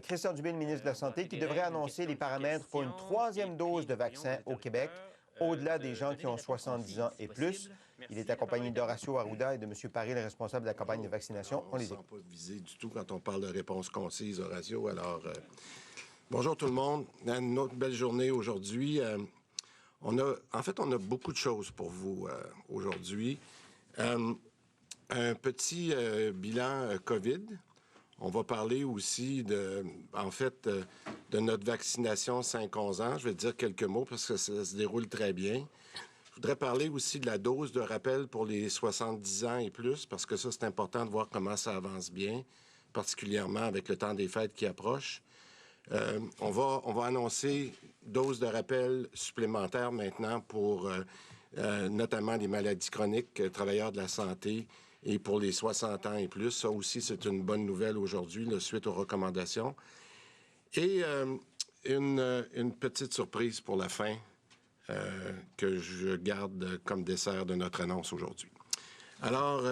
Christian Dubé, le ministre de la Santé, qui devrait annoncer les paramètres pour une troisième dose de vaccin au Québec, au-delà des gens qui ont 70 ans et plus. Il est accompagné d'Horacio Arruda et de M. Paré, le responsable de la campagne de vaccination. On les écoute. On ne sent pas visé du tout quand on parle de réponse concise, Horacio. Alors, bonjour tout le monde. Une autre belle journée aujourd'hui. On a beaucoup de choses pour vous aujourd'hui. Un petit bilan COVID. On va parler aussi de notre vaccination 5-11 ans. Je vais dire quelques mots parce que ça se déroule très bien. Je voudrais parler aussi de la dose de rappel pour les 70 ans et plus, parce que ça, c'est important de voir comment ça avance bien, particulièrement avec le temps des fêtes qui approche. On va annoncer doses de rappel supplémentaires maintenant pour notamment les maladies chroniques, travailleurs de la santé, et pour les 60 ans et plus. Ça aussi, c'est une bonne nouvelle aujourd'hui, suite aux recommandations. Et une petite surprise pour la fin que je garde comme dessert de notre annonce aujourd'hui. Alors,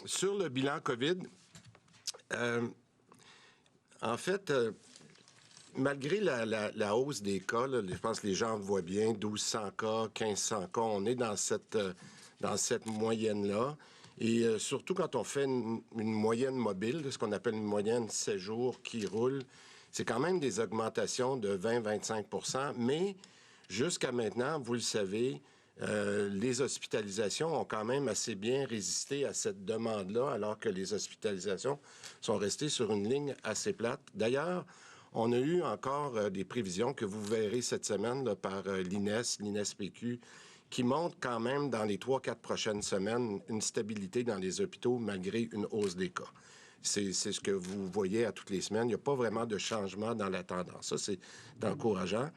sur le bilan COVID, malgré la hausse des cas, là, je pense que les gens voient bien, 1200 cas, 1500 cas, on est dans cette moyenne-là. Et surtout quand on fait une moyenne mobile, ce qu'on appelle une moyenne 7 jours qui roule, c'est quand même des augmentations de 20-25 %. Mais jusqu'à maintenant, vous le savez, les hospitalisations ont quand même assez bien résisté à cette demande-là, alors que les hospitalisations sont restées sur une ligne assez plate. D'ailleurs, on a eu encore des prévisions que vous verrez cette semaine là, par l'INES-PQ, qui montrent quand même dans les 3-4 prochaines semaines une stabilité dans les hôpitaux malgré une hausse des cas. C'est ce que vous voyez à toutes les semaines. Il n'y a pas vraiment de changement dans la tendance. Ça, c'est encourageant.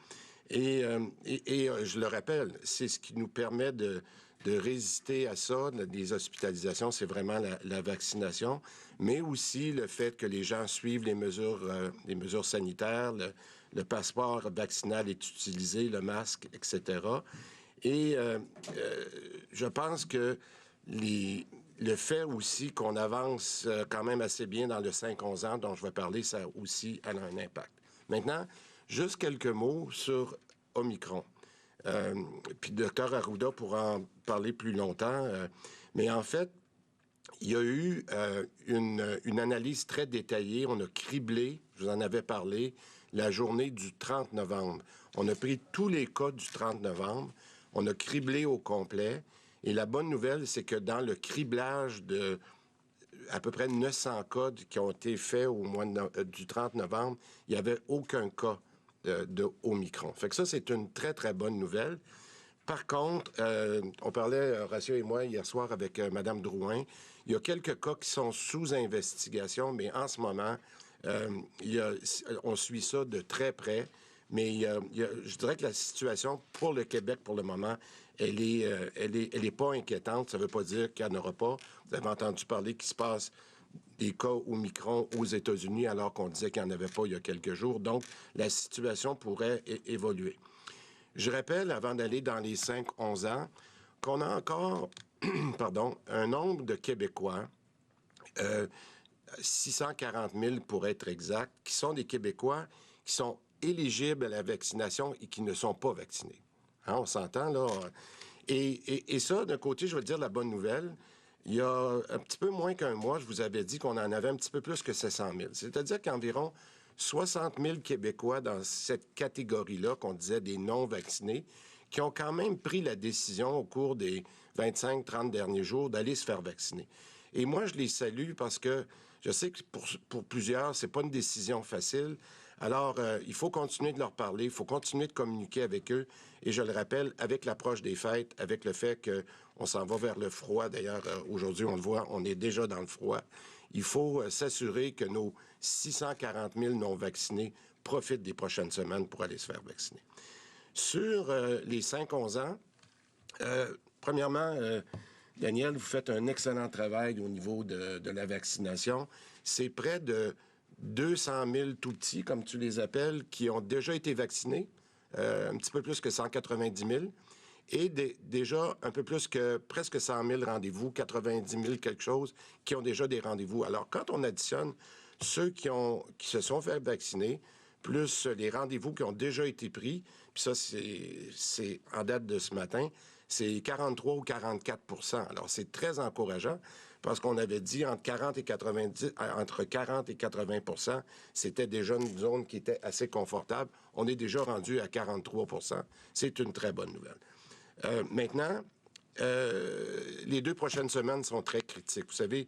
Et je le rappelle, c'est ce qui nous permet de résister à ça, des hospitalisations, c'est vraiment la vaccination, mais aussi le fait que les gens suivent les mesures sanitaires, le passeport vaccinal est utilisé, le masque, etc. Et je pense que le fait aussi qu'on avance quand même assez bien dans le 5-11 ans dont je vais parler, ça aussi a un impact. Maintenant, juste quelques mots sur Omicron. Puis le Dr Arruda pourra en parler plus longtemps. Mais en fait, il y a eu une analyse très détaillée. On a criblé, je vous en avais parlé, la journée du 30 novembre. On a pris tous les cas du 30 novembre. On a criblé au complet. Et la bonne nouvelle, c'est que dans le criblage de à peu près 900 cas qui ont été faits au mois du 30 novembre, il n'y avait aucun cas de Omicron. Fait que ça, c'est une très, très bonne nouvelle. Par contre, on parlait, Horacio et moi, hier soir avec Mme Drouin, il y a quelques cas qui sont sous investigation, mais en ce moment, on suit ça de très près. Mais je dirais que la situation pour le Québec, pour le moment, elle est pas inquiétante. Ça ne veut pas dire qu'il n'y en aura pas. Vous avez entendu parler qu'il se passe des cas Omicron aux États-Unis alors qu'on disait qu'il n'y en avait pas il y a quelques jours. Donc, la situation pourrait évoluer. Je rappelle, avant d'aller dans les 5-11 ans, qu'on a encore un nombre de Québécois, 640 000 pour être exact, qui sont des Québécois qui sont éligibles à la vaccination et qui ne sont pas vaccinés. Hein, on s'entend, là? Et ça, d'un côté, je veux dire la bonne nouvelle. Il y a un petit peu moins qu'un mois, je vous avais dit qu'on en avait un petit peu plus que 700 000. C'est-à-dire qu'environ 60 000 Québécois dans cette catégorie-là, qu'on disait des non-vaccinés, qui ont quand même pris la décision au cours des 25-30 derniers jours d'aller se faire vacciner. Et moi, je les salue parce que je sais que pour plusieurs, c'est pas une décision facile. Alors, il faut continuer de leur parler, il faut continuer de communiquer avec eux. Et je le rappelle, avec l'approche des fêtes, avec le fait qu'on s'en va vers le froid, d'ailleurs, aujourd'hui, on le voit, on est déjà dans le froid. Il faut s'assurer que nos 640 000 non-vaccinés profitent des prochaines semaines pour aller se faire vacciner. Sur les 5-11 ans, premièrement, Daniel, vous faites un excellent travail au niveau de la vaccination. C'est près de 200 000 tout-petits, comme tu les appelles, qui ont déjà été vaccinés, un petit peu plus que 190 000, et déjà un peu plus que presque 100 000 rendez-vous, 90 000 quelque chose, qui ont déjà des rendez-vous. Alors, quand on additionne ceux qui se sont fait vacciner, plus les rendez-vous qui ont déjà été pris, puis ça, c'est en date de ce matin, c'est 43 ou 44 %. Alors, c'est très encourageant parce qu'on avait dit entre 40 et 80 %, c'était déjà une zone qui était assez confortable. On est déjà rendu à 43 %. C'est une très bonne nouvelle. Maintenant, les 2 prochaines semaines sont très critiques. Vous savez,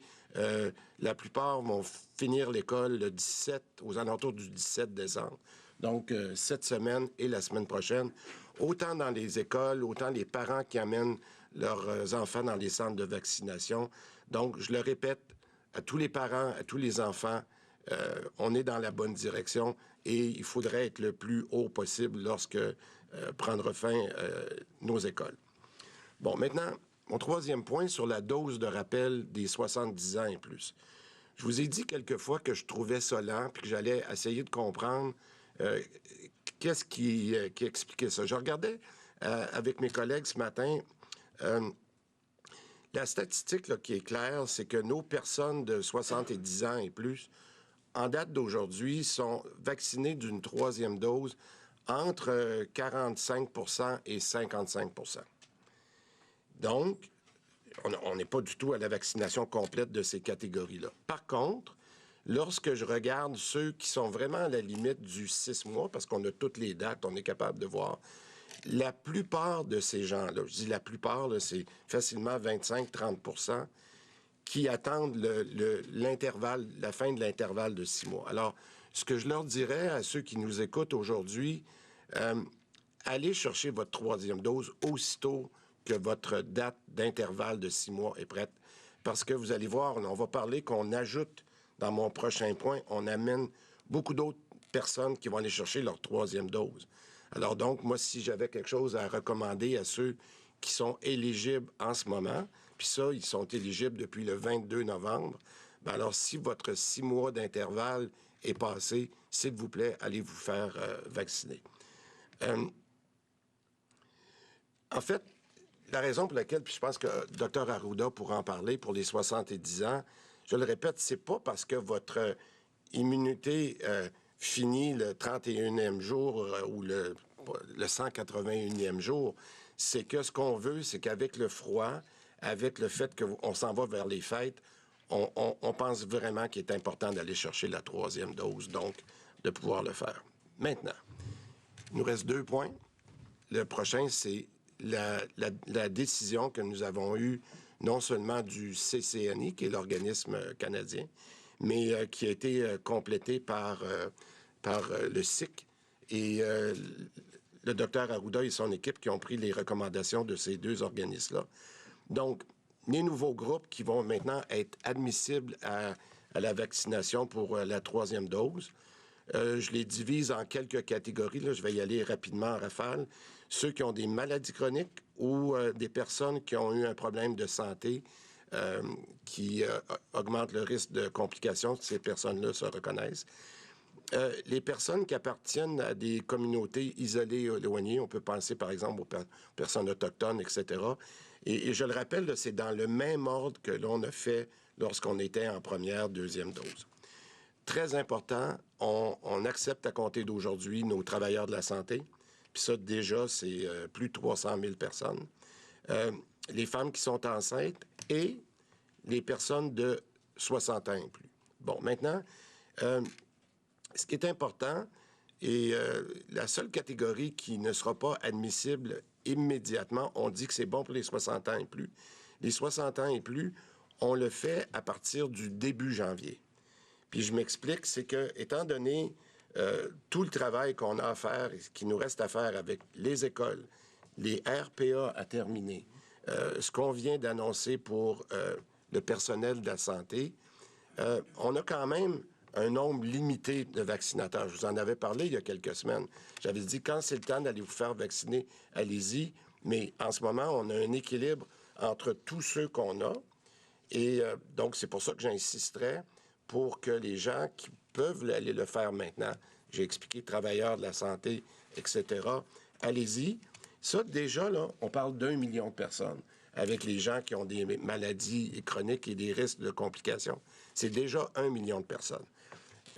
la plupart vont finir l'école le 17, aux alentours du 17 décembre. Donc, cette semaine et la semaine prochaine, autant dans les écoles, autant les parents qui amènent leurs enfants dans les centres de vaccination. Donc, je le répète, à tous les parents, à tous les enfants, on est dans la bonne direction et il faudrait être le plus haut possible lorsque prendra fin nos écoles. Bon, maintenant, mon troisième point sur la dose de rappel des 70 ans et plus. Je vous ai dit quelquefois que je trouvais ça lent puis que j'allais essayer de comprendre qu'est-ce qui expliquait ça. Je regardais avec mes collègues ce matin. La statistique là, qui est claire, c'est que nos personnes de 70 ans et plus, en date d'aujourd'hui, sont vaccinées d'une 3e dose entre 45 % et 55 %. Donc, on n'est pas du tout à la vaccination complète de ces catégories-là. Par contre, lorsque je regarde ceux qui sont vraiment à la limite du 6 mois, parce qu'on a toutes les dates, on est capable de voir, la plupart de ces gens-là, je dis la plupart, c'est facilement 25-30 % qui attendent l'intervalle, la fin de l'intervalle de 6 mois. Alors, ce que je leur dirais à ceux qui nous écoutent aujourd'hui, allez chercher votre 3e dose aussitôt que votre date d'intervalle de 6 mois est prête. Parce que vous allez voir, on va parler qu'on ajoute, dans mon prochain point, on amène beaucoup d'autres personnes qui vont aller chercher leur 3e dose. Alors donc, moi, si j'avais quelque chose à recommander à ceux qui sont éligibles en ce moment, puis ça, ils sont éligibles depuis le 22 novembre, bien alors si votre 6 mois d'intervalle est passé, s'il vous plaît, allez vous faire vacciner. En fait, la raison pour laquelle, puis je pense que Dr Arruda pourra en parler pour les 70 ans, je le répète, c'est pas parce que votre immunité finit le 31e jour ou le 181e jour. C'est que ce qu'on veut, c'est qu'avec le froid, avec le fait qu'on s'en va vers les fêtes, on pense vraiment qu'il est important d'aller chercher la 3e dose, donc de pouvoir le faire. Maintenant, il nous reste 2 points. Le prochain, c'est la décision que nous avons eue non seulement du CCNI, qui est l'organisme canadien, mais qui a été complété par le SIC et le docteur Arruda et son équipe qui ont pris les recommandations de ces 2 organismes-là. Donc, les nouveaux groupes qui vont maintenant être admissibles à la vaccination pour la 3e dose, je les divise en quelques catégories. Là, je vais y aller rapidement en rafale. Ceux qui ont des maladies chroniques ou des personnes qui ont eu un problème de santé qui augmente le risque de complications, ces personnes-là se reconnaissent. Les personnes qui appartiennent à des communautés isolées et éloignées, on peut penser par exemple aux personnes autochtones, etc. Et je le rappelle, c'est dans le même ordre que l'on a fait lorsqu'on était en première, 2e dose. Très important, on accepte à compter d'aujourd'hui nos travailleurs de la santé. Puis ça, déjà, c'est plus de 300 000 personnes. Les femmes qui sont enceintes et les personnes de 60 ans et plus. Bon, maintenant, ce qui est important, et la seule catégorie qui ne sera pas admissible immédiatement, on dit que c'est bon pour les 60 ans et plus. Les 60 ans et plus, on le fait à partir du début janvier. Puis je m'explique, c'est que, étant donné tout le travail qu'on a à faire et ce qu'il nous reste à faire avec les écoles, les RPA à terminer, ce qu'on vient d'annoncer pour le personnel de la santé, on a quand même un nombre limité de vaccinateurs. Je vous en avais parlé il y a quelques semaines. J'avais dit, quand c'est le temps d'aller vous faire vacciner, allez-y. Mais en ce moment, on a un équilibre entre tous ceux qu'on a. Et donc, c'est pour ça que j'insisterais pour que les gens qui peuvent aller le faire maintenant, j'ai expliqué travailleurs de la santé, etc., allez-y. Ça, déjà, là, on parle d'1 million de personnes avec les gens qui ont des maladies chroniques et des risques de complications. C'est déjà 1 million de personnes.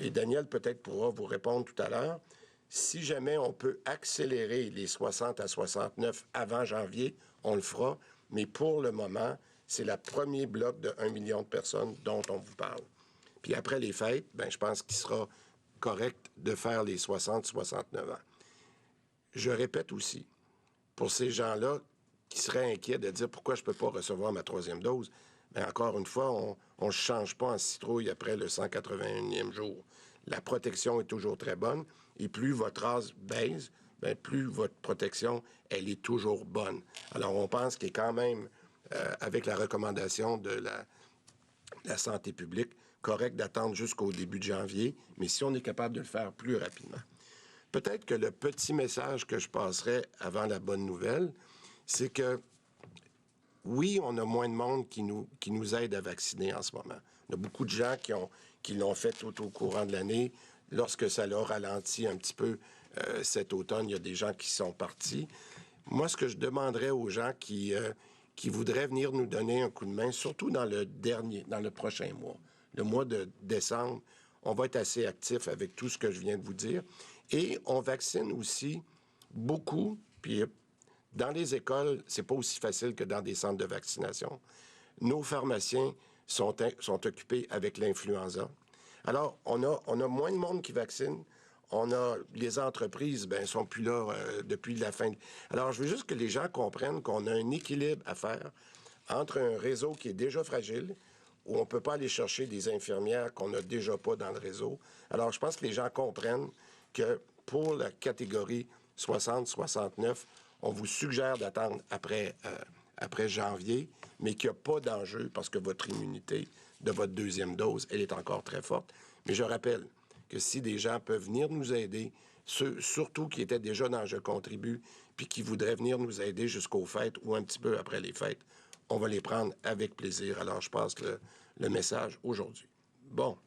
et Daniel peut-être pourra vous répondre tout à l'heure, si jamais on peut accélérer les 60 à 69 avant janvier, on le fera, mais pour le moment, c'est le premier bloc de 1 million de personnes dont on vous parle. Puis après les fêtes, ben, je pense qu'il sera correct de faire les 60-69 ans. Je répète aussi, pour ces gens-là qui seraient inquiets de dire pourquoi je ne peux pas recevoir ma 3e dose, bien, encore une fois, on ne change pas en citrouille après le 181e jour. La protection est toujours très bonne et plus votre âge baisse, bien, plus votre protection, elle est toujours bonne. Alors, on pense qu'il est quand même, avec la recommandation de la santé publique, correct d'attendre jusqu'au début de janvier, mais si on est capable de le faire plus rapidement. Peut-être que le petit message que je passerai avant la bonne nouvelle, c'est que oui, on a moins de monde qui nous aide à vacciner en ce moment. On a beaucoup de gens qui l'ont fait tout au courant de l'année. Lorsque ça l'a ralenti un petit peu cet automne, il y a des gens qui sont partis. Moi, ce que je demanderais aux gens qui voudraient venir nous donner un coup de main, surtout dans le prochain mois, le mois de décembre, on va être assez actif avec tout ce que je viens de vous dire. Et on vaccine aussi beaucoup, puis dans les écoles, c'est pas aussi facile que dans des centres de vaccination. Nos pharmaciens sont occupés avec l'influenza. Alors, on a moins de monde qui vaccine. Les entreprises, ben, sont plus là depuis la fin. Alors, je veux juste que les gens comprennent qu'on a un équilibre à faire entre un réseau qui est déjà fragile, où on ne peut pas aller chercher des infirmières qu'on n'a déjà pas dans le réseau. Alors, je pense que les gens comprennent que pour la catégorie 60-69, on vous suggère d'attendre après janvier, mais qu'il n'y a pas d'enjeu parce que votre immunité de votre 2e dose, elle est encore très forte. Mais je rappelle que si des gens peuvent venir nous aider, ceux surtout qui étaient déjà dans Je contribue, puis qui voudraient venir nous aider jusqu'aux fêtes ou un petit peu après les fêtes, on va les prendre avec plaisir. Alors, je passe le message aujourd'hui. Bon,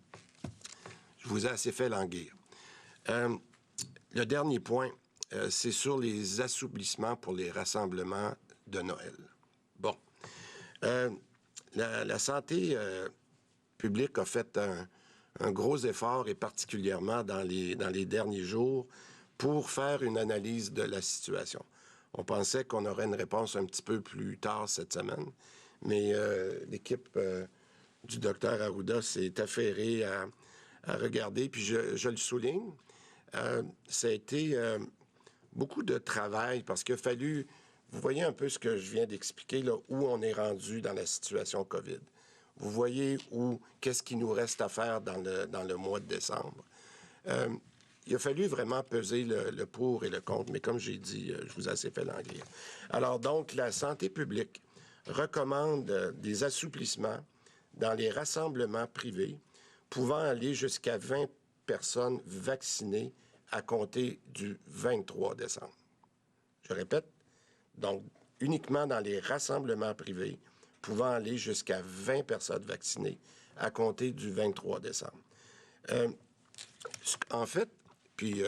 je vous ai assez fait languir. Le dernier point, c'est sur les assouplissements pour les rassemblements de Noël. Bon, la santé publique a fait un gros effort, et particulièrement dans les derniers jours, pour faire une analyse de la situation. On pensait qu'on aurait une réponse un petit peu plus tard cette semaine, mais l'équipe du docteur Arruda s'est affairée à regarder, puis je le souligne, ça a été beaucoup de travail parce qu'il a fallu, vous voyez un peu ce que je viens d'expliquer, là, où on est rendu dans la situation COVID. Vous voyez qu'est-ce qu'il nous reste à faire dans le mois de décembre. Il a fallu vraiment peser le pour et le contre, mais comme j'ai dit, je vous ai assez fait languir. Alors donc, la santé publique recommande des assouplissements dans les rassemblements privés pouvant aller jusqu'à 20 personnes vaccinées à compter du 23 décembre. Je répète, donc uniquement dans les rassemblements privés pouvant aller jusqu'à 20 personnes vaccinées à compter du 23 décembre. En fait, puis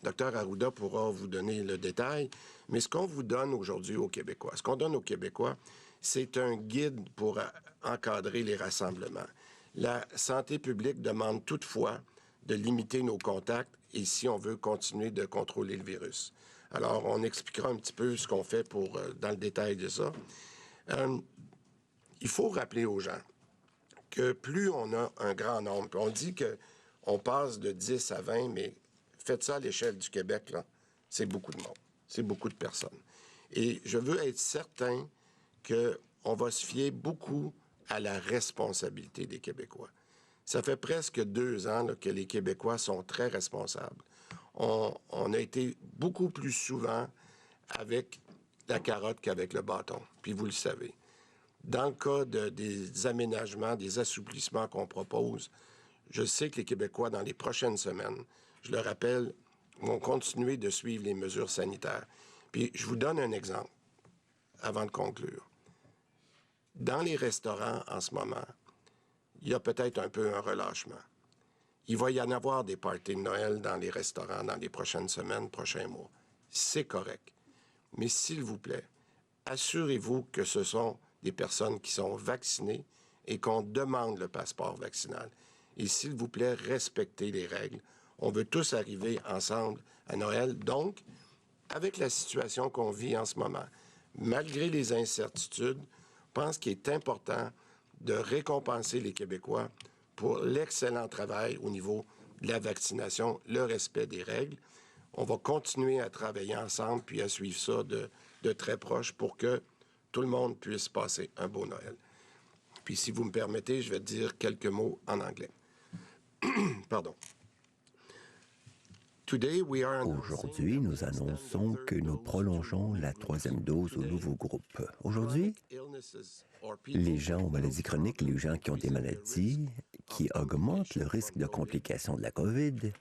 Dr Arruda pourra vous donner le détail, mais ce qu'on vous donne aujourd'hui aux Québécois, ce qu'on donne aux Québécois, c'est un guide pour encadrer les rassemblements. La santé publique demande toutefois de limiter nos contacts et si on veut continuer de contrôler le virus. Alors, on expliquera un petit peu ce qu'on fait dans le détail de ça. Il faut rappeler aux gens que plus on a un grand nombre, on dit qu'on passe de 10 à 20, mais faites ça à l'échelle du Québec, là, c'est beaucoup de monde, c'est beaucoup de personnes. Et je veux être certain qu'on va se fier beaucoup à la responsabilité des Québécois. Ça fait presque 2 ans là, que les Québécois sont très responsables. On a été beaucoup plus souvent avec la carotte qu'avec le bâton, puis vous le savez. Dans le cas des aménagements, des assouplissements qu'on propose, je sais que les Québécois, dans les prochaines semaines, je le rappelle, vont continuer de suivre les mesures sanitaires. Puis je vous donne un exemple avant de conclure. Dans les restaurants, en ce moment, il y a peut-être un peu un relâchement. Il va y en avoir des parties de Noël dans les restaurants dans les prochaines semaines, prochains mois. C'est correct. Mais s'il vous plaît, assurez-vous que ce sont des personnes qui sont vaccinées et qu'on demande le passeport vaccinal. Et s'il vous plaît, respectez les règles. On veut tous arriver ensemble à Noël. Donc, avec la situation qu'on vit en ce moment, malgré les incertitudes, je pense qu'il est important de récompenser les Québécois pour l'excellent travail au niveau de la vaccination, le respect des règles. On va continuer à travailler ensemble puis à suivre ça de très proche pour que tout le monde puisse passer un beau Noël. Puis, si vous me permettez, je vais dire quelques mots en anglais. Pardon. Aujourd'hui, nous annonçons que nous prolongeons la troisième dose au nouveau groupe. Aujourd'hui, les gens aux maladies chroniques, les gens qui ont des maladies qui augmentent le risque de complications de la COVID,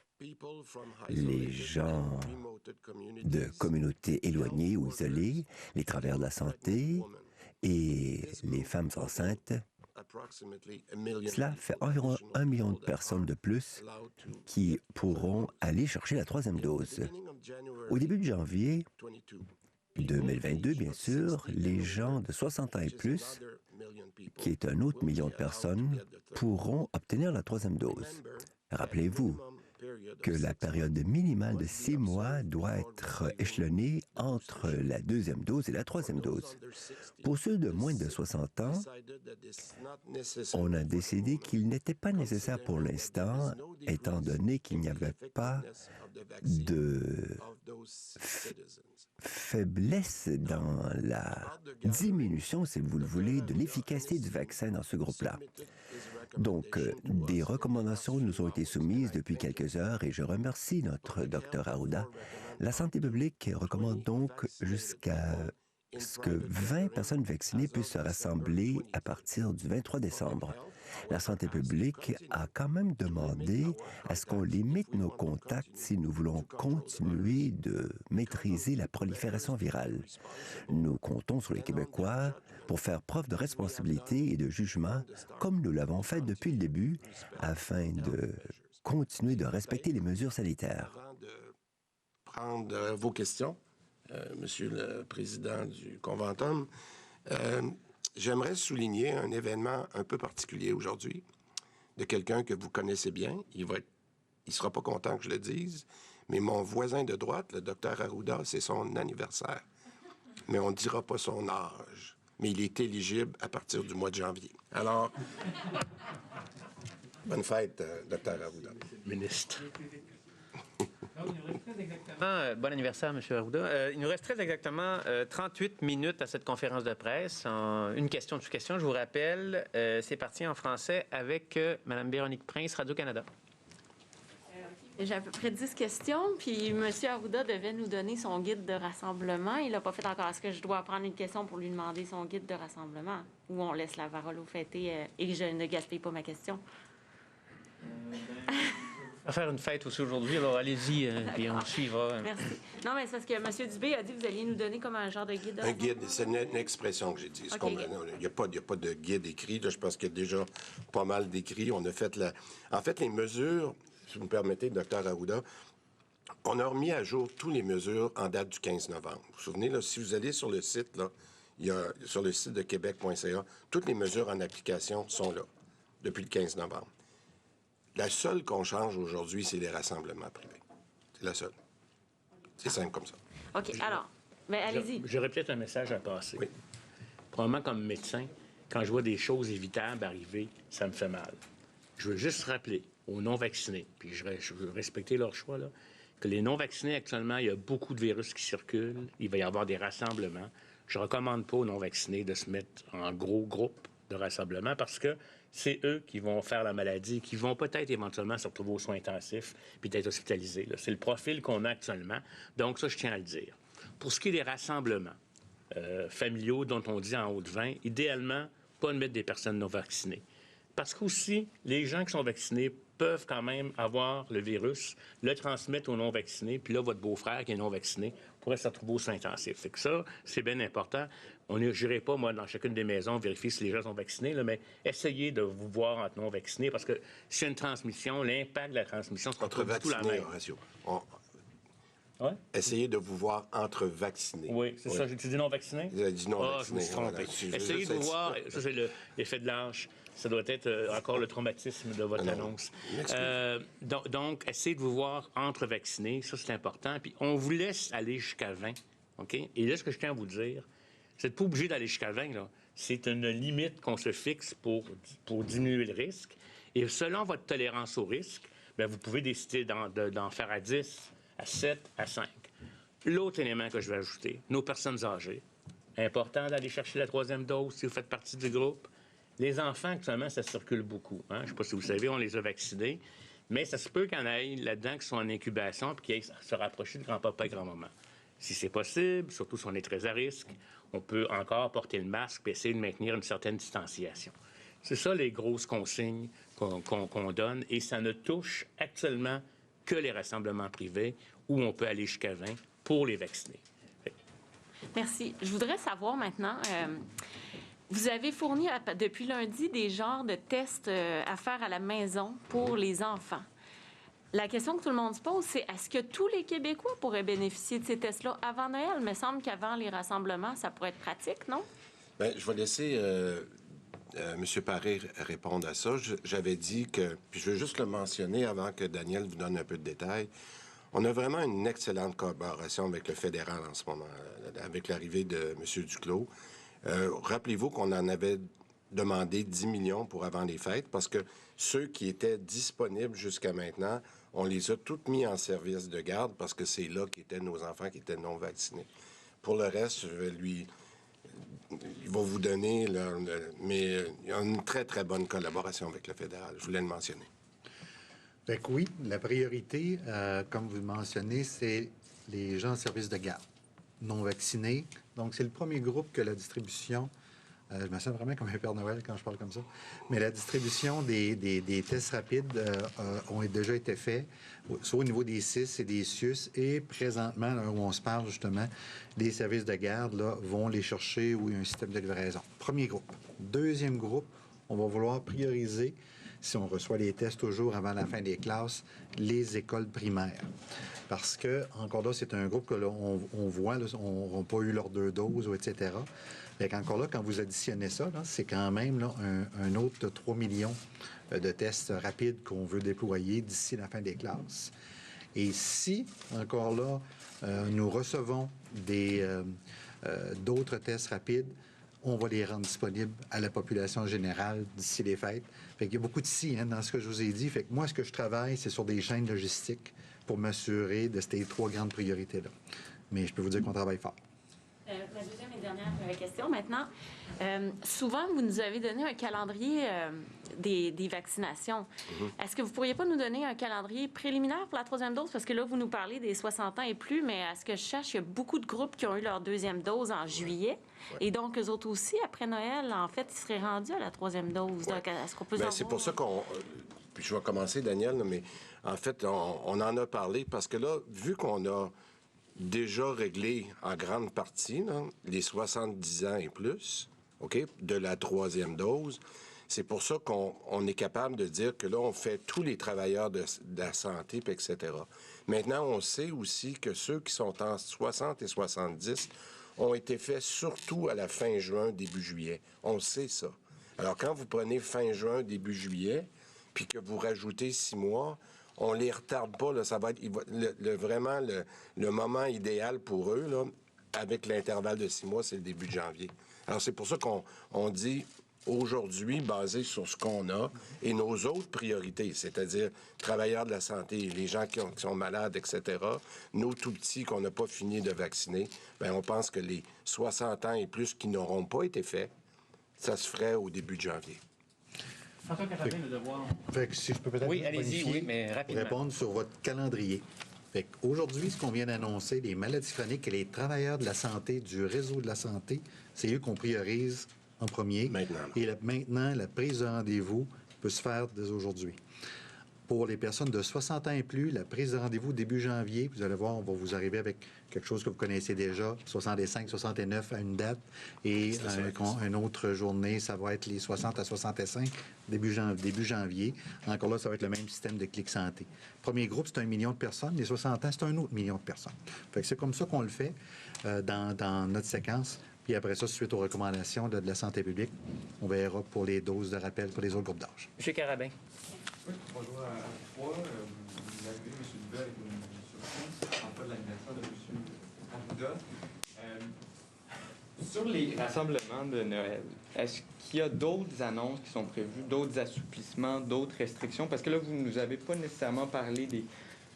les gens de communautés éloignées ou isolées, les travailleurs de la santé et les femmes enceintes. Cela fait environ 1 million de personnes de plus qui pourront aller chercher la troisième dose. Au début de janvier 2022, bien sûr, les gens de 60 ans et plus, qui est un autre million de personnes, pourront obtenir la troisième dose. Rappelez-vous que la période minimale de 6 mois doit être échelonnée entre la deuxième dose et la troisième dose. Pour ceux de moins de 60 ans, on a décidé qu'il n'était pas nécessaire pour l'instant, étant donné qu'il n'y avait pas de faiblesse dans la diminution, si vous le voulez, de l'efficacité du vaccin dans ce groupe-là. Donc, des recommandations nous ont été soumises depuis quelques heures et je remercie notre Dr Arruda. La santé publique recommande donc jusqu'à ce que 20 personnes vaccinées puissent se rassembler à partir du 23 décembre. La santé publique a quand même demandé à ce qu'on limite nos contacts si nous voulons continuer de maîtriser la prolifération virale. Nous comptons sur les Québécois pour faire preuve de responsabilité et de jugement, comme nous l'avons fait depuis le début, afin de continuer de respecter les mesures sanitaires. Avant de prendre vos questions, Monsieur le Président du Conventum, j'aimerais souligner un événement un peu particulier aujourd'hui de quelqu'un que vous connaissez bien. Il sera pas content que je le dise, mais mon voisin de droite, le Dr Arruda, c'est son anniversaire. Mais on ne dira pas son âge. Mais il est éligible à partir du mois de janvier. Alors, bonne fête, Dr Arruda. Ministre. Bon anniversaire, M. Arruda. Il nous reste très exactement 38 minutes à cette conférence de presse. Une question sous question, je vous rappelle, c'est parti en français avec Mme Véronique Prince, Radio-Canada. J'ai à peu près 10 questions, puis M. Arruda devait nous donner son guide de rassemblement. Il l'a pas fait encore. Est-ce que je dois prendre une question pour lui demander son guide de rassemblement? Ou on laisse la parole au fêté et je ne gaspille pas ma question? On va faire une fête aussi aujourd'hui, alors allez-y, puis on suivra. Merci. Non, mais c'est parce que M. Dubé a dit que vous alliez nous donner comme un genre de guide. Un guide, c'est une expression que j'ai dit. Okay. Il n'y a pas de guide écrit. Là, je pense qu'il y a déjà pas mal d'écrits. On a fait En fait, les mesures, si vous me permettez, Dr Arruda, on a remis à jour toutes les mesures en date du 15 novembre. Vous vous souvenez, là, si vous allez sur le site, là, il y a, sur le site de québec.ca, toutes les mesures en application sont là, depuis le 15 novembre. La seule qu'on change aujourd'hui, c'est les rassemblements privés. C'est la seule. C'est simple comme ça. OK, alors, bien, allez-y. J'aurais peut-être un message à passer. Oui. Probablement comme médecin, quand je vois des choses évitables arriver, ça me fait mal. Je veux juste rappeler aux non-vaccinés, puis je veux respecter leur choix, là, que les non-vaccinés, actuellement, il y a beaucoup de virus qui circulent. Il va y avoir des rassemblements. Je ne recommande pas aux non-vaccinés de se mettre en gros groupe de rassemblement parce que c'est eux qui vont faire la maladie, qui vont peut-être éventuellement se retrouver aux soins intensifs puis être hospitalisés. Là. C'est le profil qu'on a actuellement. Donc, ça, je tiens à le dire. Pour ce qui est des rassemblements familiaux dont on dit en haut de 20, idéalement, pas de mettre des personnes non vaccinées. Parce qu'aussi, les gens qui sont vaccinés peuvent quand même avoir le virus, le transmettre aux non-vaccinés, puis là, votre beau-frère qui est non-vacciné pourrait se retrouver aux soins intensifs. Fait que ça, c'est bien important. On n'irait pas, moi, dans chacune des maisons, vérifier si les gens sont vaccinés, là, mais essayez de vous voir entre non-vaccinés, parce que s'il y a une transmission, l'impact de la transmission sera pas du tout la même. Horacio, Ouais. Essayez de vous voir entre vaccinés. Oui, c'est ça. J'ai dit non vacciné? Vous avez dit non Je vacciné. me suis trompé. Voilà. Je veux Essayez juste de être voir, sûr. ça c'est l'effet de l'âge. Ça doit être encore le traumatisme de votre annonce. Donc, essayez de vous voir entre vaccinés. Ça, c'est important. Puis, on vous laisse aller jusqu'à 20. OK? Et là, ce que je tiens à vous dire, c'est de pas obligé d'aller jusqu'à 20, là. C'est une limite qu'on se fixe pour diminuer le risque. Et selon votre tolérance au risque, bien, vous pouvez décider d'en faire à 10, à 7, à 5. L'autre élément que je vais ajouter, nos personnes âgées. Important d'aller chercher la 3e dose si vous faites partie du groupe. Les enfants, actuellement, ça circule beaucoup. Hein? Je ne sais pas si vous savez, on les a vaccinés. Mais ça se peut qu'il y en ait là-dedans qui sont en incubation et qui aillent se rapprocher de grand-papa et grand-maman. Si c'est possible, surtout si on est très à risque, on peut encore porter le masque et essayer de maintenir une certaine distanciation. C'est ça les grosses consignes qu'on donne. Et ça ne touche actuellement que les rassemblements privés où on peut aller jusqu'à 20 pour les vacciner. Merci. Je voudrais savoir maintenant, vous avez fourni depuis lundi des genres de tests à faire à la maison pour les enfants. La question que tout le monde se pose, c'est est-ce que tous les Québécois pourraient bénéficier de ces tests-là avant Noël? Il me semble qu'avant les rassemblements, ça pourrait être pratique, non? Bien, je vais laisser M. Paré répondre à ça. J'avais dit que, puis je veux juste le mentionner avant que Daniel vous donne un peu de détails, on a vraiment une excellente collaboration avec le fédéral en ce moment, avec l'arrivée de M. Duclos. Rappelez-vous qu'on en avait demandé 10 millions pour avant les fêtes, parce que ceux qui étaient disponibles jusqu'à maintenant, on les a tous mis en service de garde, parce que c'est là qu'étaient nos enfants qui étaient non vaccinés. Pour le reste, il va vous donner, là, mais il y a une très, très bonne collaboration avec le fédéral. Je voulais le mentionner. Fait que oui, la priorité, comme vous le mentionnez, c'est les gens en service de garde, non vaccinés. Donc, c'est le premier groupe que la distribution, je me sens vraiment comme un Père Noël quand je parle comme ça, mais la distribution des tests rapides ont déjà été faits, soit au niveau des CIS et des CIUS, et présentement, là, où on se parle justement, les services de garde là, vont les chercher où il y a un système de livraison. Premier groupe. Deuxième groupe, on va vouloir prioriser, si on reçoit les tests toujours avant la fin des classes, les écoles primaires. Parce que, encore là, c'est un groupe que là, on voit, là, n'ont pas eu leurs 2 doses, etc. Fait qu'encore là, quand vous additionnez ça, là, c'est quand même là, un autre 3 millions de tests rapides qu'on veut déployer d'ici la fin des classes. Et si, encore là, nous recevons d'autres tests rapides, on va les rendre disponibles à la population générale d'ici les fêtes. Fait qu'il y a beaucoup de si dans ce que je vous ai dit. Fait que moi, ce que je travaille, c'est sur des chaînes logistiques pour m'assurer de ces 3 grandes priorités-là. Mais je peux vous dire qu'on travaille fort. Ma deuxième et dernière question maintenant. Souvent, vous nous avez donné un calendrier des vaccinations. Est-ce que vous ne pourriez pas nous donner un calendrier préliminaire pour la 3e dose? Parce que là, vous nous parlez des 60 ans et plus, mais à ce que je cherche, il y a beaucoup de groupes qui ont eu leur 2e dose en juillet. Ouais. Et donc, eux autres aussi, après Noël, en fait, ils seraient rendus à la 3e dose. Ouais. Donc, est-ce qu'on peut Bien, c'est pour ça qu'on... Puis je vais commencer, Daniel, mais en fait, on en a parlé parce que là, vu qu'on a déjà réglé en grande partie là, les 70 ans et plus, OK, de la 3e dose, c'est pour ça qu'on est capable de dire que là, on fait tous les travailleurs de la santé, puis etc. Maintenant, on sait aussi que ceux qui sont en 60 et 70 ont été faits surtout à la fin juin, début juillet. On sait ça. Alors, quand vous prenez fin juin, début juillet, puis que vous rajoutez 6 mois, on les retarde pas. Là, ça va être vraiment le moment idéal pour eux, là, avec l'intervalle de 6 mois, c'est le début de janvier. Alors, c'est pour ça qu'on dit aujourd'hui, basé sur ce qu'on a et nos autres priorités, c'est-à-dire travailleurs de la santé, les gens qui sont malades, etc., nos tout-petits qu'on n'a pas fini de vacciner, bien, on pense que les 60 ans et plus qui n'auront pas été faits, ça se ferait au début de janvier. François Carabin, le devoir. Fait que si je peux peut-être mais rapidement. Répondre sur votre calendrier. Fait qu'aujourd'hui, ce qu'on vient d'annoncer, les maladies chroniques et les travailleurs de la santé, du réseau de la santé, c'est eux qu'on priorise en premier. Maintenant. Et maintenant, la prise de rendez-vous peut se faire dès aujourd'hui. Pour les personnes de 60 ans et plus, la prise de rendez-vous début janvier, vous allez voir, on va vous arriver avec quelque chose que vous connaissez déjà, 65, 69 à une date, et une autre journée, ça va être les 60 à 65 début janvier. Encore là, ça va être le même système de Clic Santé. Premier groupe, c'est 1 million de personnes. Les 60 ans, c'est un autre million de personnes. Fait que c'est comme ça qu'on le fait dans notre séquence. Puis après ça, suite aux recommandations de la santé publique, on verra pour les doses de rappel pour les autres groupes d'âge. M. Carabin. Oui, bonjour à trois. Vous avez M. Dubé avec une surprise en cas de l'anniversaire de M. Arruda. Sur les rassemblements de Noël, est-ce qu'il y a d'autres annonces qui sont prévues, d'autres assouplissements, d'autres restrictions? Parce que là, vous ne nous avez pas nécessairement parlé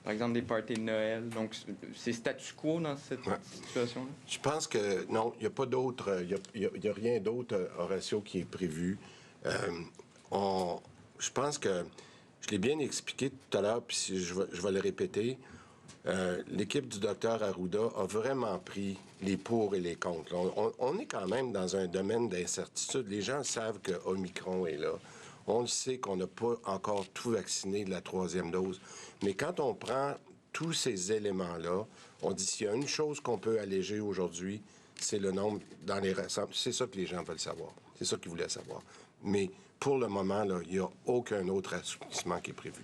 par exemple, des parties de Noël. Donc, c'est statu quo dans cette situation-là? Je pense que non, il n'y a pas d'autre, il y a rien d'autre, Horacio, qui est prévu. Je pense que je l'ai bien expliqué tout à l'heure, puis je vais le répéter. L'équipe du docteur Arruda a vraiment pris les pour et les contre. On est quand même dans un domaine d'incertitude. Les gens savent que Omicron est là. On le sait qu'on n'a pas encore tout vacciné de la 3e dose. Mais quand on prend tous ces éléments-là, on dit s'il y a une chose qu'on peut alléger aujourd'hui, c'est le nombre dans les rassemblements. C'est ça que les gens veulent savoir. C'est ça qu'ils voulaient savoir. Mais pour le moment, là, il n'y a aucun autre assouplissement qui est prévu.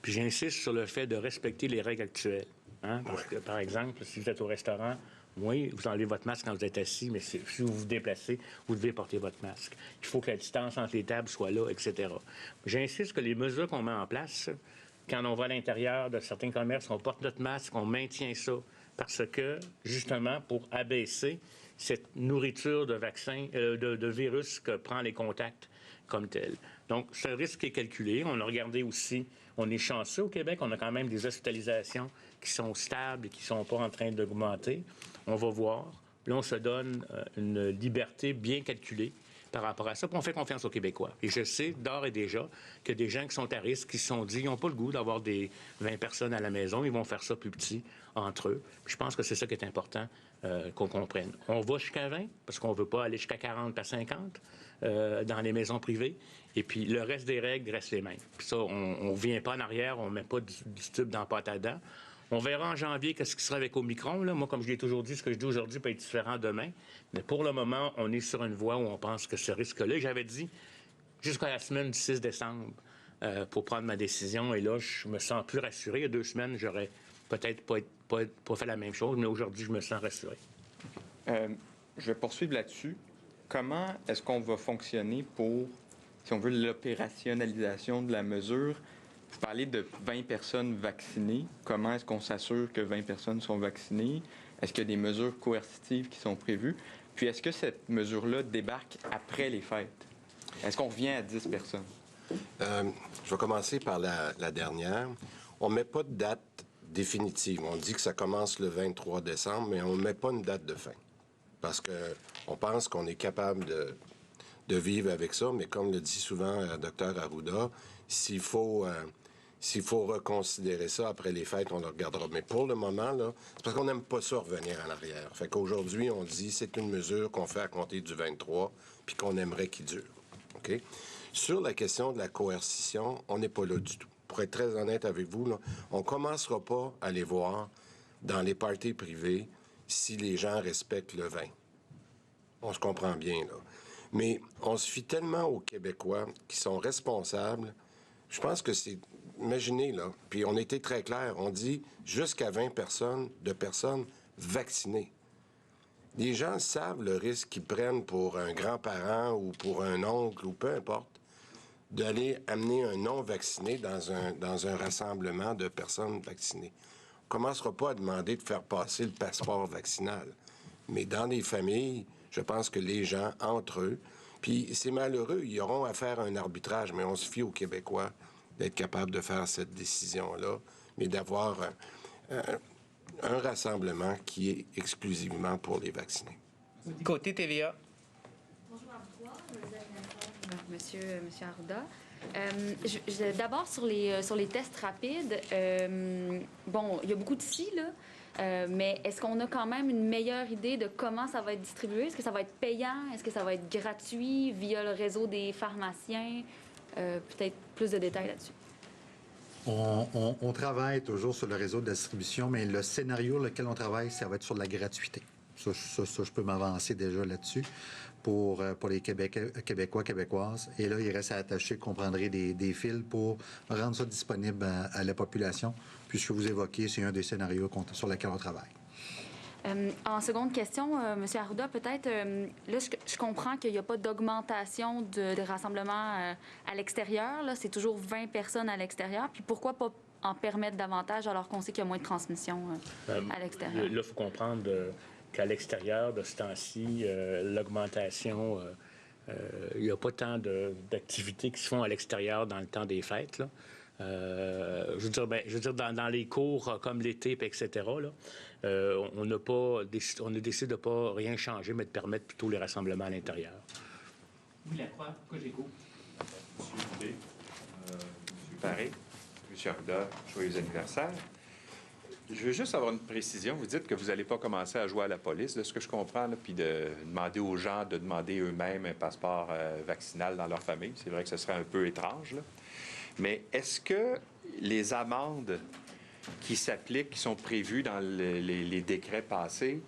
Puis j'insiste sur le fait de respecter les règles actuelles. Hein? Parce que, par exemple, si vous êtes au restaurant, oui, vous enlevez votre masque quand vous êtes assis, mais si vous vous déplacez, vous devez porter votre masque. Il faut que la distance entre les tables soit là, etc. J'insiste que les mesures qu'on met en place, quand on va à l'intérieur de certains commerces, on porte notre masque, on maintient ça. Parce que, justement, pour abaisser cette nourriture de vaccins, de virus que prend les contacts comme tel. Donc, ce risque est calculé. On a regardé aussi, on est chanceux au Québec, on a quand même des hospitalisations qui sont stables et qui ne sont pas en train d'augmenter. On va voir. Là, on se donne une liberté bien calculée par rapport à ça. Puis on fait confiance aux Québécois. Et je sais d'ores et déjà que des gens qui sont à risque, qui se sont dit, ils n'ont pas le goût d'avoir des 20 personnes à la maison, ils vont faire ça plus petit entre eux. Puis je pense que c'est ça qui est important qu'on comprenne. On va jusqu'à 20, parce qu'on ne veut pas aller jusqu'à 40 à 50 dans les maisons privées. Et puis le reste des règles reste les mêmes. Puis ça, on ne vient pas en arrière, on ne met pas du tube dans la pâte à dents. On verra en janvier qu'est-ce qui sera avec Omicron. Là. Moi, comme je l'ai toujours dit, ce que je dis aujourd'hui peut être différent demain. Mais pour le moment, on est sur une voie où on pense que ce risque-là, j'avais dit jusqu'à la semaine du 6 décembre pour prendre ma décision. Et là, je me sens plus rassuré. Il y a 2 semaines, j'aurais peut-être pas fait la même chose, mais aujourd'hui, je me sens rassuré. Je vais poursuivre là-dessus. Comment est-ce qu'on va fonctionner pour, si on veut, l'opérationnalisation de la mesure? Vous parlez de 20 personnes vaccinées. Comment est-ce qu'on s'assure que 20 personnes sont vaccinées? Est-ce qu'il y a des mesures coercitives qui sont prévues? Puis est-ce que cette mesure-là débarque après les fêtes? Est-ce qu'on revient à 10 personnes? Je vais commencer par la dernière. On ne met pas de date définitive. On dit que ça commence le 23 décembre, mais on ne met pas une date de fin. Parce qu'on pense qu'on est capable de vivre avec ça, mais comme le dit souvent le Dr Arruda, s'il faut reconsidérer ça après les fêtes, on le regardera. Mais pour le moment, là, c'est parce qu'on n'aime pas ça revenir en arrière. Fait qu'aujourd'hui, on dit c'est une mesure qu'on fait à compter du 23 puis qu'on aimerait qu'il dure. OK? Sur la question de la coercition, on n'est pas là du tout. Pour être très honnête avec vous, là, on ne commencera pas à les voir dans les parties privées si les gens respectent le vin. On se comprend bien, là. Mais on se fie tellement aux Québécois qui sont responsables. Je pense que c'est... Imaginez, là, puis on était très clair, on dit jusqu'à 20 personnes vaccinées. Les gens savent le risque qu'ils prennent pour un grand-parent ou pour un oncle ou peu importe, d'aller amener un non-vacciné dans un rassemblement de personnes vaccinées. On ne commencera pas à demander de faire passer le passeport vaccinal. Mais dans les familles, je pense que les gens, entre eux, puis c'est malheureux, ils auront à faire un arbitrage, mais on se fie aux Québécois d'être capables de faire cette décision-là, mais d'avoir un rassemblement qui est exclusivement pour les vaccinés. Côté TVA. Bonjour à vous trois, Monsieur Arruda. D'abord, sur les tests rapides, bon, il y a beaucoup de si, là, mais est-ce qu'on a quand même une meilleure idée de comment ça va être distribué? Est-ce que ça va être payant? Est-ce que ça va être gratuit via le réseau des pharmaciens? Peut-être plus de détails là-dessus. On travaille toujours sur le réseau de distribution, mais le scénario lequel on travaille, ça va être sur la gratuité. Ça je peux m'avancer déjà là-dessus pour les Québécois, Québécoises. Et là, il reste à attacher, vous comprendrez, des fils pour rendre ça disponible à la population. Puis ce que vous évoquez, c'est un des scénarios sur lesquels on travaille. En seconde question, M. Arruda, peut-être, là, je comprends qu'il n'y a pas d'augmentation de rassemblement à l'extérieur. Là, c'est toujours 20 personnes à l'extérieur. Puis pourquoi pas en permettre davantage alors qu'on sait qu'il y a moins de transmission à l'extérieur? Là, il faut comprendre qu'à l'extérieur, de ce temps-ci, l'augmentation, il n'y a pas tant d'activités qui se font à l'extérieur dans le temps des fêtes, là. Je veux dire dans les cours comme l'été, etc., là, on a décidé de ne pas rien changer, mais de permettre plutôt les rassemblements à l'intérieur. Oui, la croix, Cogeco. Monsieur Dubé, M. Paré, M. Arruda, joyeux anniversaire. Je veux juste avoir une précision. Vous dites que vous n'allez pas commencer à jouer à la police, de ce que je comprends, là, puis de demander aux gens de demander eux-mêmes un passeport vaccinal dans leur famille. C'est vrai que ce serait un peu étrange, là. Mais est-ce que les amendes qui s'appliquent, qui sont prévues dans les décrets passés,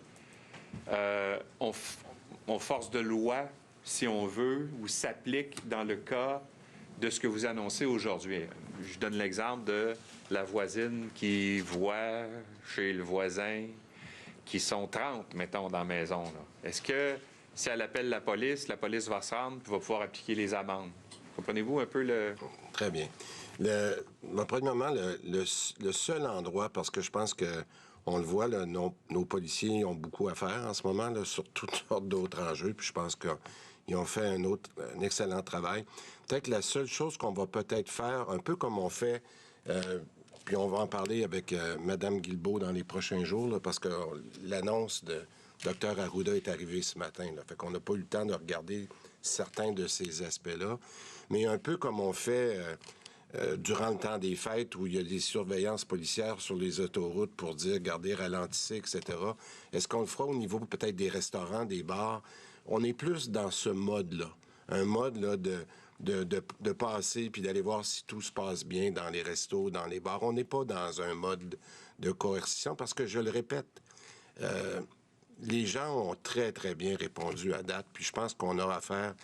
ont force de loi, si on veut, ou s'appliquent dans le cas de ce que vous annoncez aujourd'hui? Je donne l'exemple de la voisine qui voit chez le voisin qui sont 30, mettons, dans la maison, là. Est-ce que si elle appelle la police va se rendre et va pouvoir appliquer les amendes? Comprenez-vous un peu le... Très bien. Premièrement, le seul endroit, parce que je pense que on le voit, là, nos policiers ont beaucoup à faire en ce moment, là, sur toutes sortes d'autres enjeux, puis je pense qu'ils ont fait un excellent travail. Peut-être que la seule chose qu'on va peut-être faire, un peu comme on fait, puis on va en parler avec Mme Guilbeault dans les prochains jours, là, parce que l'annonce de Dr Arruda est arrivée ce matin, là, fait qu'on n'a pas eu le temps de regarder certains de ces aspects-là. Mais un peu comme on fait durant le temps des fêtes où il y a des surveillances policières sur les autoroutes pour dire, regardez, ralentissez, etc. Est-ce qu'on le fera au niveau peut-être des restaurants, des bars? On est plus dans ce mode-là. Un mode là, de passer puis d'aller voir si tout se passe bien dans les restos, dans les bars. On n'est pas dans un mode de coercition parce que, je le répète, les gens ont très, très bien répondu à date. Puis je pense qu'on a affaire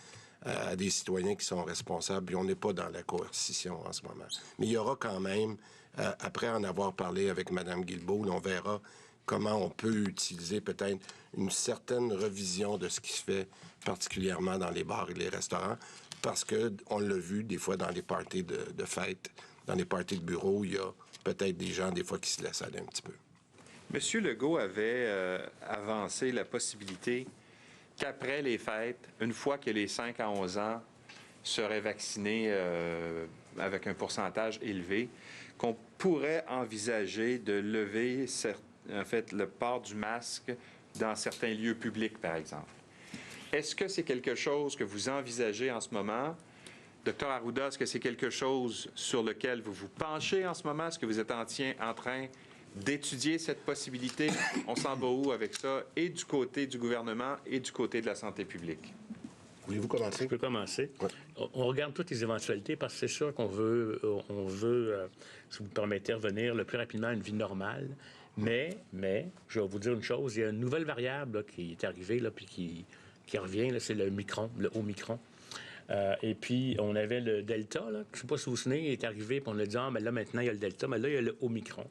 à des citoyens qui sont responsables. Puis on n'est pas dans la coercition en ce moment. Mais il y aura quand même, après en avoir parlé avec Mme Guilbeault, on verra comment on peut utiliser peut-être une certaine revision de ce qui se fait, particulièrement dans les bars et les restaurants, parce qu'on l'a vu des fois dans les parties de fête, dans les parties de bureau, il y a peut-être des gens des fois qui se laissent aller un petit peu. M. Legault avait avancé la possibilité qu'après les fêtes, une fois que les 5 à 11 ans seraient vaccinés avec un pourcentage élevé, qu'on pourrait envisager de lever le port du masque dans certains lieux publics, par exemple. Est-ce que c'est quelque chose que vous envisagez en ce moment? Dr Arruda, est-ce que c'est quelque chose sur lequel vous vous penchez en ce moment? Est-ce que vous êtes en train d'étudier cette possibilité? On s'en va où avec ça, et du côté du gouvernement et du côté de la santé publique? Voulez-vous commencer? Je peux commencer. Ouais. On regarde toutes les éventualités parce que c'est sûr qu'on veut, si vous me permettez, revenir le plus rapidement à une vie normale. Mais, je vais vous dire une chose, il y a une nouvelle variable là, qui est arrivée, là, puis qui revient, là, c'est le Omicron. Et puis, on avait le Delta, là, je ne sais pas si vous vous souvenez, il est arrivé, puis on a dit, mais là, maintenant, il y a le Delta, mais là, il y a le Omicron.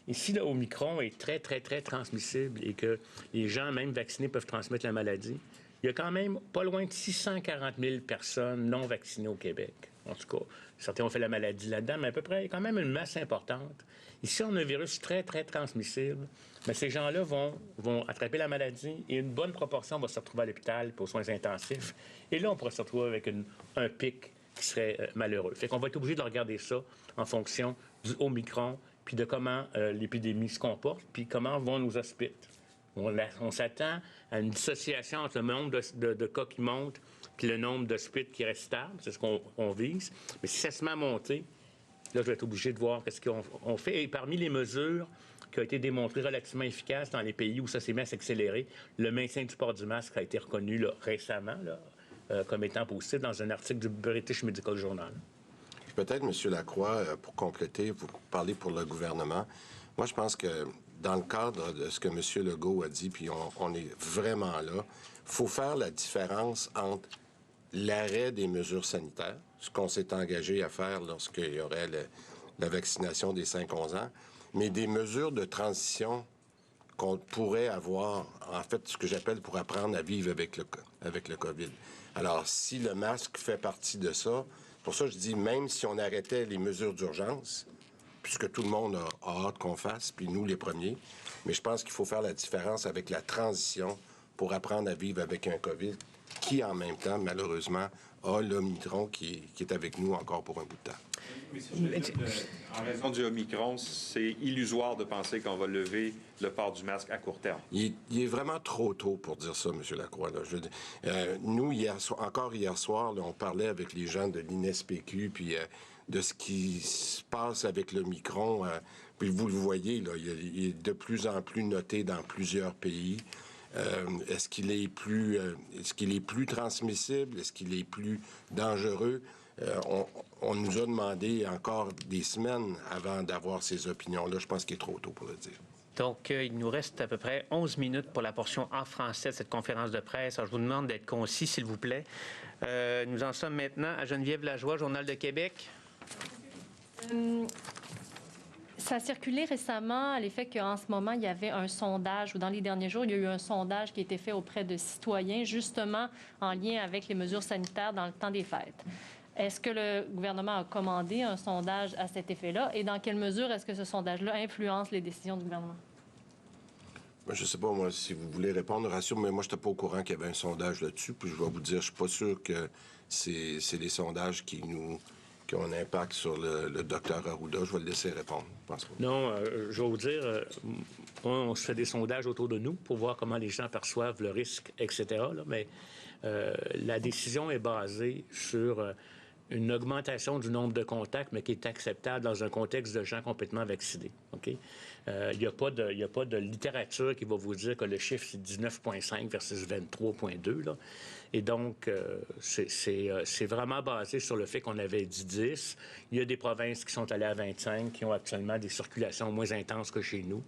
Et si le Omicron est très, très, très transmissible et que les gens, même vaccinés, peuvent transmettre la maladie, il y a quand même pas loin de 640 000 personnes non vaccinées au Québec. En tout cas, certains ont fait la maladie là-dedans, mais à peu près, il y a quand même une masse importante. Ici, on a un virus très, très transmissible. Mais ces gens-là vont attraper la maladie et une bonne proportion va se retrouver à l'hôpital pour aux soins intensifs. Et là, on pourrait se retrouver avec un pic qui serait malheureux. Fait qu'on va être obligé de regarder ça en fonction du Omicron, puis de comment l'épidémie se comporte, puis comment vont nos hospices. On s'attend à une dissociation entre le nombre de cas qui montent puis le nombre d'hospices qui reste stable. C'est ce qu'on vise. Mais si ça se met à monter, là, je vais être obligé de voir ce qu'on fait. Et parmi les mesures qui ont été démontrées relativement efficaces dans les pays où ça s'est mis à s'accélérer, le maintien du port du masque a été reconnu récemment comme étant possible dans un article du British Medical Journal. Puis peut-être, M. Lacroix, pour compléter, vous parlez pour le gouvernement. Moi, je pense que dans le cadre de ce que M. Legault a dit, puis on est vraiment là, il faut faire la différence entre l'arrêt des mesures sanitaires, ce qu'on s'est engagé à faire lorsqu'il y aurait la vaccination des 5-11 ans, mais des mesures de transition qu'on pourrait avoir, en fait, ce que j'appelle pour apprendre à vivre avec le COVID. Alors, si le masque fait partie de ça, pour ça, je dis, même si on arrêtait les mesures d'urgence, puisque tout le monde a hâte qu'on fasse, puis nous les premiers, mais je pense qu'il faut faire la différence avec la transition pour apprendre à vivre avec un COVID qui, en même temps, malheureusement, a l'Omicron qui est avec nous encore pour un bout de temps. Mais si je veux dire, en raison du Omicron, c'est illusoire de penser qu'on va lever le port du masque à court terme. Il est vraiment trop tôt pour dire ça, M. Lacroix. Là. Nous, hier soir, là, on parlait avec les gens de l'INSPQ, puis de ce qui se passe avec l'Omicron. Puis vous le voyez, là, il est de plus en plus noté dans plusieurs pays. Est-ce qu'il est plus transmissible? Est-ce qu'il est plus dangereux? On nous a demandé encore des semaines avant d'avoir ces opinions-là. Je pense qu'il est trop tôt pour le dire. Donc, il nous reste à peu près 11 minutes pour la portion en français de cette conférence de presse. Alors, je vous demande d'être concis, s'il vous plaît. Nous en sommes maintenant à Geneviève Lajoie, Journal de Québec. Ça a circulé récemment à l'effet qu'en ce moment, il y avait un sondage, ou dans les derniers jours, il y a eu un sondage qui a été fait auprès de citoyens, justement en lien avec les mesures sanitaires dans le temps des fêtes. Est-ce que le gouvernement a commandé un sondage à cet effet-là? Et dans quelle mesure est-ce que ce sondage-là influence les décisions du gouvernement? Je ne sais pas, moi, si vous voulez répondre, Horacio, mais moi, je n'étais pas au courant qu'il y avait un sondage là-dessus. Puis je vais vous dire, je ne suis pas sûr que c'est les sondages qui ont un impact sur le docteur Arruda. Je vais le laisser répondre. Je pense pas. Non, je vais vous dire, on se fait des sondages autour de nous pour voir comment les gens perçoivent le risque, etc. Là, mais la décision est basée sur une augmentation du nombre de contacts, mais qui est acceptable dans un contexte de gens complètement vaccinés. OK? Il n'y a pas de littérature qui va vous dire que le chiffre, c'est 19,5 versus 23,2. Là. Et donc, c'est vraiment basé sur le fait qu'on avait dit 10. Il y a des provinces qui sont allées à 25, qui ont actuellement des circulations moins intenses que chez nous.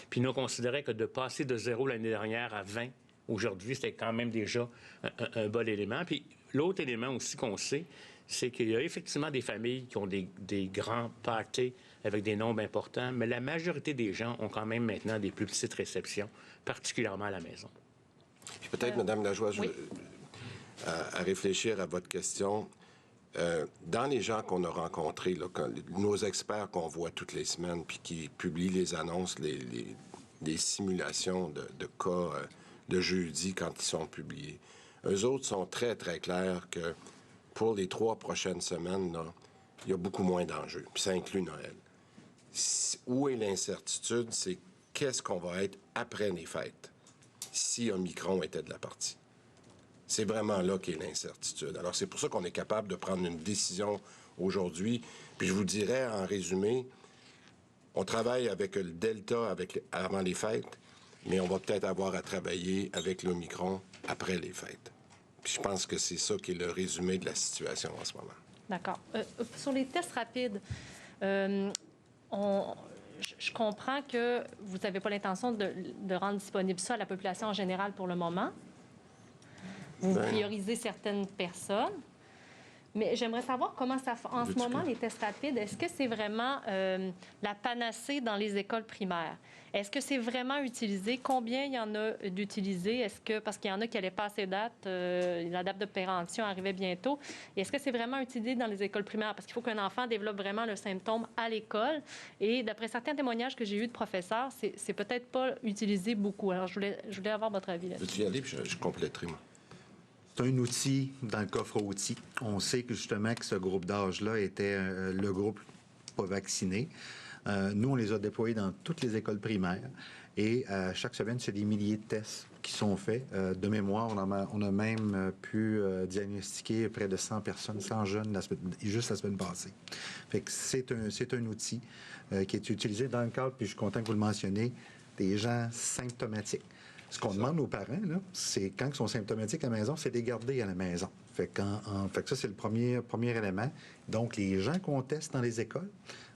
Puis nous, on considérait que de passer de 0 l'année dernière à 20, aujourd'hui, c'était quand même déjà un bon élément. Puis l'autre élément aussi qu'on sait, c'est qu'il y a effectivement des familles qui ont des grands parties avec des nombres importants, mais la majorité des gens ont quand même maintenant des plus petites réceptions, particulièrement à la maison. Puis peut-être, Mme Lajoie, oui. À réfléchir à votre question. Dans les gens qu'on a rencontrés, là, nos experts qu'on voit toutes les semaines, puis qui publient les annonces, les simulations de cas de jeudi quand ils sont publiés, eux autres sont très, très clairs que pour les 3 prochaines semaines, là, il y a beaucoup moins d'enjeux. Puis ça inclut Noël. Où est l'incertitude? C'est qu'est-ce qu'on va être après les fêtes si Omicron était de la partie. C'est vraiment là qu'est l'incertitude. Alors, c'est pour ça qu'on est capable de prendre une décision aujourd'hui. Puis je vous dirais, en résumé, on travaille avec le Delta avant les fêtes, mais on va peut-être avoir à travailler avec l'Omicron après les fêtes. Puis je pense que c'est ça qui est le résumé de la situation en ce moment. D'accord. Sur les tests rapides, je comprends que vous n'avez pas l'intention de rendre disponible ça à la population en général pour le moment. Vous priorisez certaines personnes. Mais j'aimerais savoir comment ça fait en ce moment, les tests rapides. Est-ce que c'est vraiment la panacée dans les écoles primaires? Est-ce que c'est vraiment utilisé? Combien il y en a d'utilisés? Est-ce que, parce qu'il y en a qui allaient passer date, la date de péremption arrivait bientôt. Et est-ce que c'est vraiment utilisé dans les écoles primaires? Parce qu'il faut qu'un enfant développe vraiment le symptôme à l'école. Et d'après certains témoignages que j'ai eus de professeurs, c'est peut-être pas utilisé beaucoup. Alors, je voulais avoir votre avis là-dessus. Veux-tu y aller? Puis je compléterai, moi. C'est un outil dans le coffre à outils. On sait que justement que ce groupe d'âge-là était le groupe pas vacciné. Nous, on les a déployés dans toutes les écoles primaires. Et chaque semaine, c'est des milliers de tests qui sont faits. De mémoire, on a même pu diagnostiquer près de 100 personnes, 100 jeunes, juste la semaine passée. Fait que c'est un outil qui est utilisé dans le cadre, puis je suis content que vous le mentionnez, des gens symptomatiques. Ce qu'on demande aux parents, là, c'est quand ils sont symptomatiques à la maison, c'est de les garder à la maison. Fait que ça, c'est le premier élément. Donc, les gens qu'on teste dans les écoles,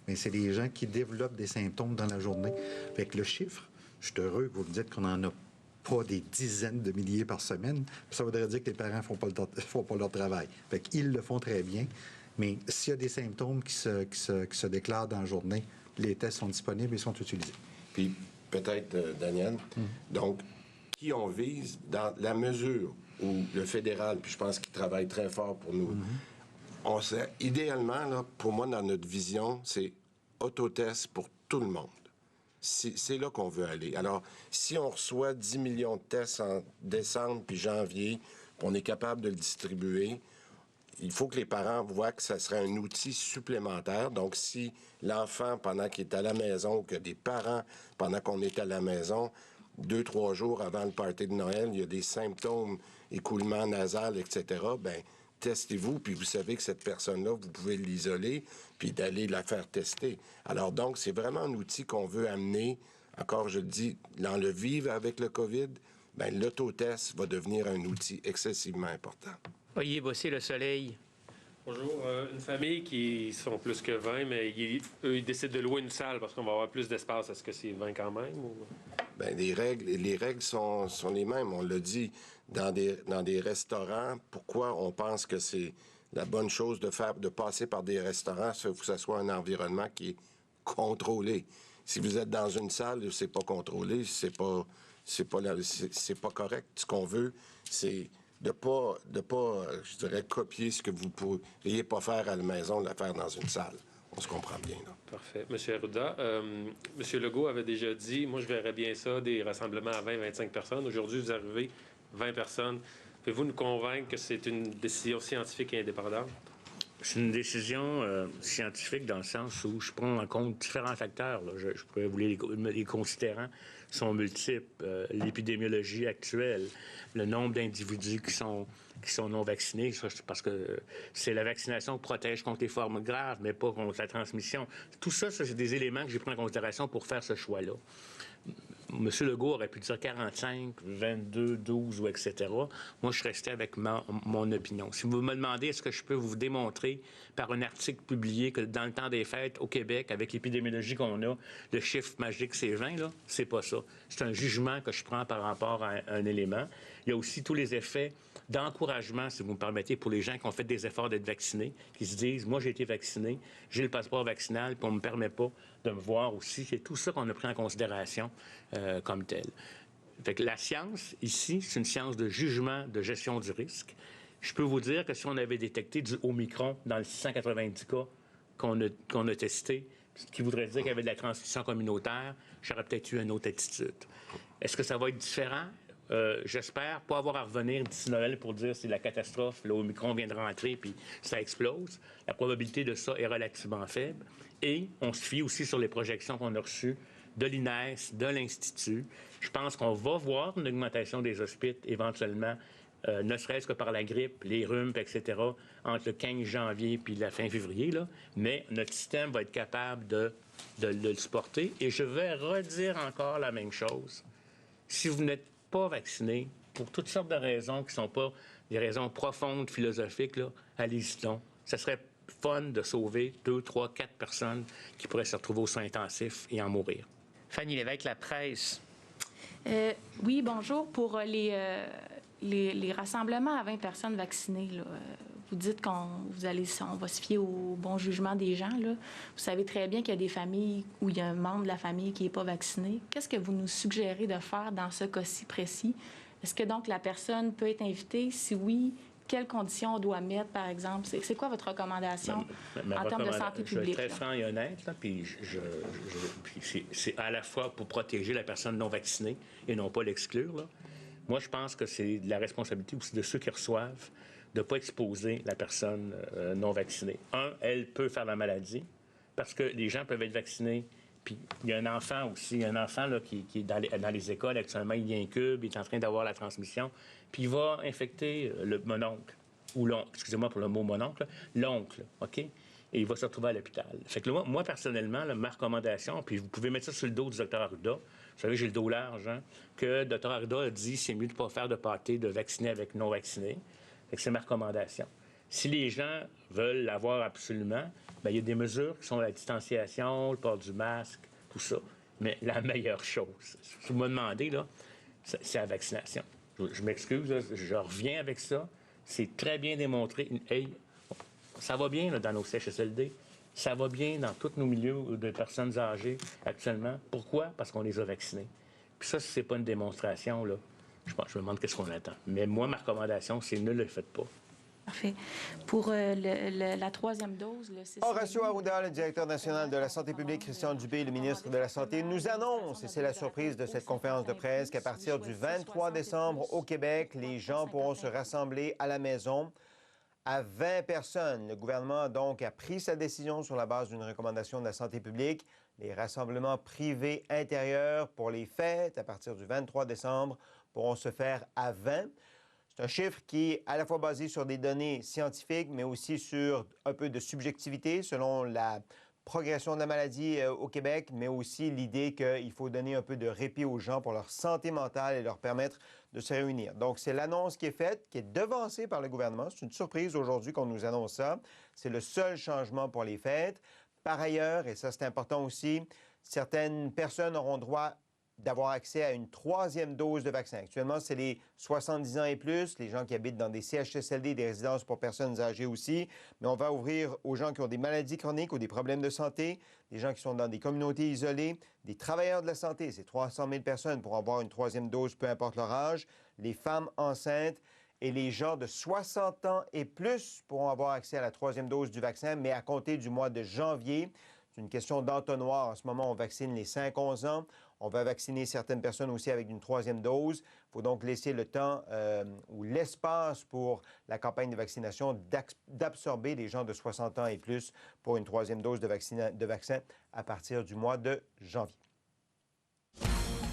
mais c'est les gens qui développent des symptômes dans la journée. Fait que le chiffre, je suis heureux que vous me dites qu'on n'en a pas des dizaines de milliers par semaine. Ça voudrait dire que les parents font pas leur travail. Fait qu'ils le font très bien. Mais s'il y a des symptômes qui se déclarent dans la journée, les tests sont disponibles et sont utilisés. Puis, peut-être, Daniel, donc, qui on vise dans la mesure où le fédéral, puis je pense qu'il travaille très fort pour nous, on sait, idéalement, là, pour moi, dans notre vision, c'est autotest pour tout le monde. C'est là qu'on veut aller. Alors, si on reçoit 10 millions de tests en décembre puis janvier, on est capable de le distribuer, il faut que les parents voient que ça serait un outil supplémentaire. Donc, si l'enfant, pendant qu'il est à la maison, ou que des parents, pendant qu'on est à la maison, 2-3 jours avant le party de Noël, il y a des symptômes, écoulement nasal, etc., bien, testez-vous, puis vous savez que cette personne-là, vous pouvez l'isoler, puis d'aller la faire tester. Alors, donc, c'est vraiment un outil qu'on veut amener, encore, je le dis, dans le vivre avec le COVID, bien, l'autotest va devenir un outil excessivement important. Voyez, Bossé, le soleil. Bonjour. Une famille qui sont plus que 20, mais eux, ils décident de louer une salle parce qu'on va avoir plus d'espace. Est-ce que c'est 20 quand même? Ou... Bien, les règles sont les mêmes. On l'a dit, dans des restaurants, pourquoi on pense que c'est la bonne chose de passer par des restaurants, il faut que ce soit un environnement qui est contrôlé. Si vous êtes dans une salle où c'est pas contrôlé, c'est pas correct. Ce qu'on veut, c'est de pas, je dirais, copier ce que vous pourriez pas faire à la maison, le faire dans une salle. On se comprend bien, là. Parfait. Monsieur Arruda, Monsieur Legault avait déjà dit, moi, je verrais bien ça, des rassemblements à 20-25 personnes. Aujourd'hui, vous arrivez 20 personnes. Pouvez-vous nous convaincre que c'est une décision scientifique et indépendante? C'est une décision scientifique dans le sens où je prends en compte différents facteurs. Là. Je pourrais vous les considérants sont multiples. L'épidémiologie actuelle, le nombre d'individus qui sont non vaccinés, parce que c'est la vaccination qui protège contre les formes graves, mais pas contre la transmission. Tout ça, c'est des éléments que j'ai pris en considération pour faire ce choix-là. M. Legault aurait pu dire 45, 22, 12 ou etc. Moi, je restais avec mon opinion. Si vous me demandez, est-ce que je peux vous démontrer par un article publié que dans le temps des fêtes au Québec, avec l'épidémiologie qu'on a, le chiffre magique, c'est 20, là? C'est pas ça. C'est un jugement que je prends par rapport à un élément. Il y a aussi tous les effets d'encouragement, si vous me permettez, pour les gens qui ont fait des efforts d'être vaccinés, qui se disent, moi, j'ai été vacciné, j'ai le passeport vaccinal, puis on ne me permet pas de me voir aussi. C'est tout ça qu'on a pris en considération comme tel. Fait que la science, ici, c'est une science de jugement, de gestion du risque. Je peux vous dire que si on avait détecté du Omicron dans les 690 cas qu'on a testés, ce qui voudrait dire qu'il y avait de la transmission communautaire, j'aurais peut-être eu une autre attitude. Est-ce que ça va être différent? J'espère pas avoir à revenir d'ici Noël pour dire c'est la catastrophe, l'Omicron vient de rentrer puis ça explose. La probabilité de ça est relativement faible. Et on se fie aussi sur les projections qu'on a reçues de l'INES, de l'Institut. Je pense qu'on va voir une augmentation des hospices éventuellement, ne serait-ce que par la grippe, les rhumes, etc., entre le 15 janvier puis la fin février. Là. Mais notre système va être capable de le supporter. Et je vais redire encore la même chose. Si vous n'êtes pas vacciné, pour toutes sortes de raisons qui ne sont pas des raisons profondes, philosophiques, là, allez-y donc. Ça serait fun de sauver 2, 3, 4 personnes qui pourraient se retrouver aux soins intensifs et en mourir. Fanny Lévesque, la presse. Oui, bonjour. Pour les rassemblements à 20 personnes vaccinées, là, vous dites on va se fier au bon jugement des gens. Là. Vous savez très bien qu'il y a des familles où il y a un membre de la famille qui n'est pas vacciné. Qu'est-ce que vous nous suggérez de faire dans ce cas-ci précis? Est-ce que donc la personne peut être invitée? Si oui, quelles conditions on doit mettre, par exemple? C'est quoi votre recommandation en termes de santé publique? Je vais être très franc et honnête, là, puis c'est à la fois pour protéger la personne non vaccinée et non pas l'exclure. Là. Moi, je pense que c'est de la responsabilité aussi de ceux qui reçoivent de ne pas exposer la personne non vaccinée. Elle peut faire la maladie parce que les gens peuvent être vaccinés. Puis il y a un enfant aussi, là, qui est dans les écoles actuellement, il incube, il est en train d'avoir la transmission, puis il va infecter mon oncle, ou l'oncle, excusez-moi pour le mot mon oncle, l'oncle, OK? Et il va se retrouver à l'hôpital. Fait que moi personnellement, là, ma recommandation, puis vous pouvez mettre ça sur le dos du docteur Arruda, Vous savez, j'ai le dos large, hein, que Dr. Arruda a dit c'est mieux de ne pas faire de pâté de vaccinés avec non-vaccinés. C'est ma recommandation. Si les gens veulent l'avoir absolument, bien, il y a des mesures qui sont la distanciation, le port du masque, tout ça. Mais la meilleure chose, si vous me demandez, là, c'est la vaccination. Je m'excuse, là, je reviens avec ça. C'est très bien démontré. Hey, ça va bien là, dans nos CHSLD. Ça va bien dans tous nos milieux de personnes âgées actuellement. Pourquoi? Parce qu'on les a vaccinés. Puis ça, si c'est pas une démonstration, là, je me demande qu'est-ce qu'on attend. Mais moi, ma recommandation, c'est ne le faites pas. Parfait. Pour la troisième dose, le Horacio Arruda, le directeur national de la Santé publique, Christian Dubé, le ministre de la Santé, nous annonce, et c'est la surprise de cette conférence de presse, qu'à partir du 23 décembre au Québec, les gens pourront se rassembler à la maison à 20 personnes. Le gouvernement, donc, a pris sa décision sur la base d'une recommandation de la santé publique. Les rassemblements privés intérieurs pour les fêtes, à partir du 23 décembre, pourront se faire à 20. C'est un chiffre qui est à la fois basé sur des données scientifiques, mais aussi sur un peu de subjectivité selon la progression de la maladie au Québec, mais aussi l'idée qu'il faut donner un peu de répit aux gens pour leur santé mentale et leur permettre de se réunir. Donc, c'est l'annonce qui est faite, qui est devancée par le gouvernement. C'est une surprise aujourd'hui qu'on nous annonce ça. C'est le seul changement pour les fêtes. Par ailleurs, et ça c'est important aussi, certaines personnes auront droit d'avoir accès à une troisième dose de vaccin. Actuellement, c'est les 70 ans et plus, les gens qui habitent dans des CHSLD, des résidences pour personnes âgées aussi, mais on va ouvrir aux gens qui ont des maladies chroniques ou des problèmes de santé, des gens qui sont dans des communautés isolées, des travailleurs de la santé, c'est 300 000 personnes pour avoir une troisième dose, peu importe leur âge, les femmes enceintes et les gens de 60 ans et plus pourront avoir accès à la troisième dose du vaccin, mais à compter du mois de janvier. C'est une question d'entonnoir. En ce moment, on vaccine les 5-11 ans. On va vacciner certaines personnes aussi avec une troisième dose. Il faut donc laisser le temps ou l'espace pour la campagne de vaccination d'absorber les gens de 60 ans et plus pour une troisième dose de vaccin à partir du mois de janvier.